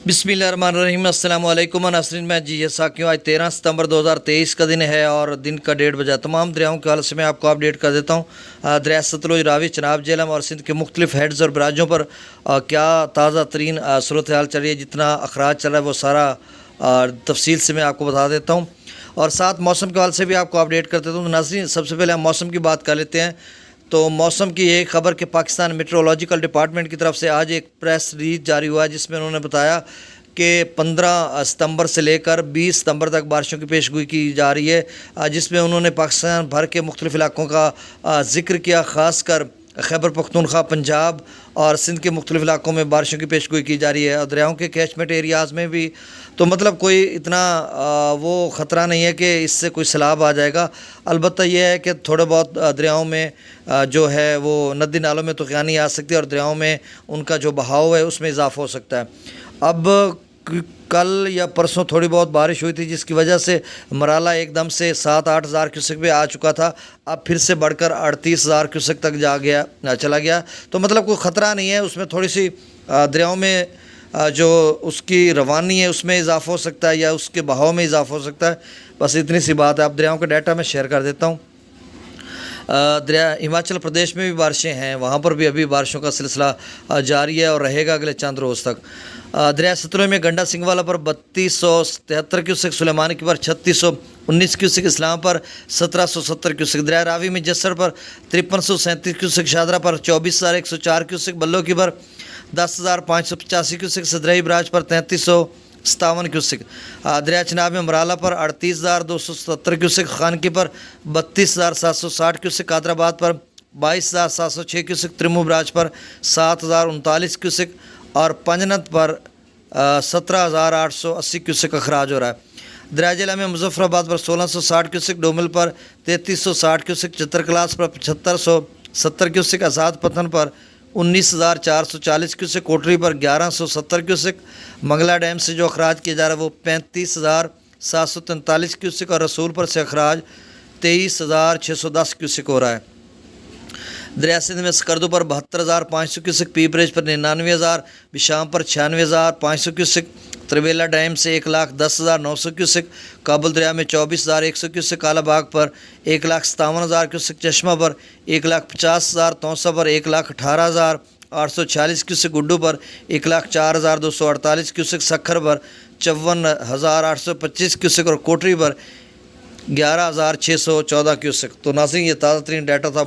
बिस्मिल्लाहिर्रहमानिर्रहीम। अस्सलाम वालेकुम नाज़रीन, मैं जी साकियों। आज 13 सितंबर 2023 का दिन है और दिन का 1:30 बजा। तमाम दरियाओं के हाल से मैं आपको अपडेट कर देता हूँ। दरिया सतलुज, रावी, चनाब, झेलम और सिंध के मुख्तलिफ हेड्स और बराजों पर क्या ताज़ा तरीन सूरत हाल चल रही है, जितना अखराज चल रहा है वो सारा तफसील से मैं आपको बता देता हूँ और साथ मौसम के हाल से भी आपको अपडेट कर देता हूँ। तो नाज़रीन, सबसे पहले हम मौसम की बात कर लेते हैं। तो मौसम की एक खबर कि पाकिस्तान मेट्रोलॉजिकल डिपार्टमेंट की तरफ से आज एक प्रेस रिलीज जारी हुआ है, जिसमें उन्होंने बताया कि 15 सितंबर से लेकर 20 सितंबर तक बारिशों की पेशगोई की जा रही है, जिसमें उन्होंने पाकिस्तान भर के मुख्तलिफ इलाकों का ज़िक्र किया। ख़ासकर खैबर पख्तूनख्वा, पंजाब और सिंध के मुख्तलिफ इलाकों में बारिशों की पेशगोई की जा रही है और दरियाओं के कैचमेंट एरियाज़ में भी। तो मतलब कोई इतना वो ख़तरा नहीं है कि इससे कोई सैलाब आ जाएगा। अलबत्ता यह है कि थोड़े बहुत दरियाओं में जो है वो नदी नालों में तूफ़ानी आ सकती है और दरियाओं में उनका जो बहाव है उसमें इजाफा हो सकता है। अब कल या परसों थोड़ी बहुत बारिश हुई थी, जिसकी वजह से मराला एकदम से 7-8 हज़ार क्यूसेक पे आ चुका था। अब फिर से बढ़कर 38,000 क्यूसेक तक चला गया। तो मतलब कोई ख़तरा नहीं है, उसमें थोड़ी सी दरियाओं में जो उसकी रवानी है उसमें इजाफा हो सकता है या उसके बहाव में इजाफा हो सकता है। बस इतनी सी बात है। अब दरियाओं का डाटा मैं शेयर कर देता हूँ। दरिया हिमाचल प्रदेश में भी बारिशें हैं, वहाँ पर भी अभी बारिशों का सिलसिला जारी है और रहेगा अगले चंद रोज़ तक। दरिया सतलुज में गंडा सिंगवाला पर 3273 क्यूसेक, सुलेमानी पर 3619 क्यूसेक, इस्लाम पर 1770 क्यूसेक, दरिया रावी में जसर पर 5337 क्यूसेक, शादरा पर 24,104 क्यूसेक, बल्लो की पर 10,585 क्यूसेक, सदरई बराज पर 3357 क्यूसेक, दरिया चनाब में मराला पर 38,270 क्यूसेक, खानकी पर 32,760 क्यूसेक, कादराबाद पर 22,706 क्यूसेक, त्रिमू बराज पर 7,039 क्यूसेक और पंजनत पर 17,880 क्यूसेक अखराज हो रहा है। दरिया जिला में मुजफ्फराबाद पर 1660 क्यूसेक, डोमिल पर 3360 क्यूसेक, चित्रकलास पर 7570 क्यूसेक, आज़ाद पतन पर 19,440 क्यूसेक, कोटरी पर 1170 क्यूसेक, मंगला डैम से जो अखराज किया जा रहा है वो 35,743 क्यूसेक और रसूल पर से अखराज 23,610 क्यूसेक हो रहा है। दरिया सिंध में स्कर्दू पर 72,500 क्यूसेक, पी ब्रिज पर 99,000, बिशाम पर 96,500 क्यूसेक, त्रिवेला डैम से 1,10,900 क्यूसेक, काबुल दरिया में 24,100 क्यूसेक, कालाबाग पर 1,57,000 क्यूसेक, चश्मा पर 1,50,000, तौसा पर 1,18,846 क्यूसेक, गुड्डू पर 1,04,248 क्यूसेक, सखर पर 54,825 क्यूसेक और कोटरी पर 11,614 क्यूसेक। तो नाज़रीन, ये ताज़ा तरीन डाटा था।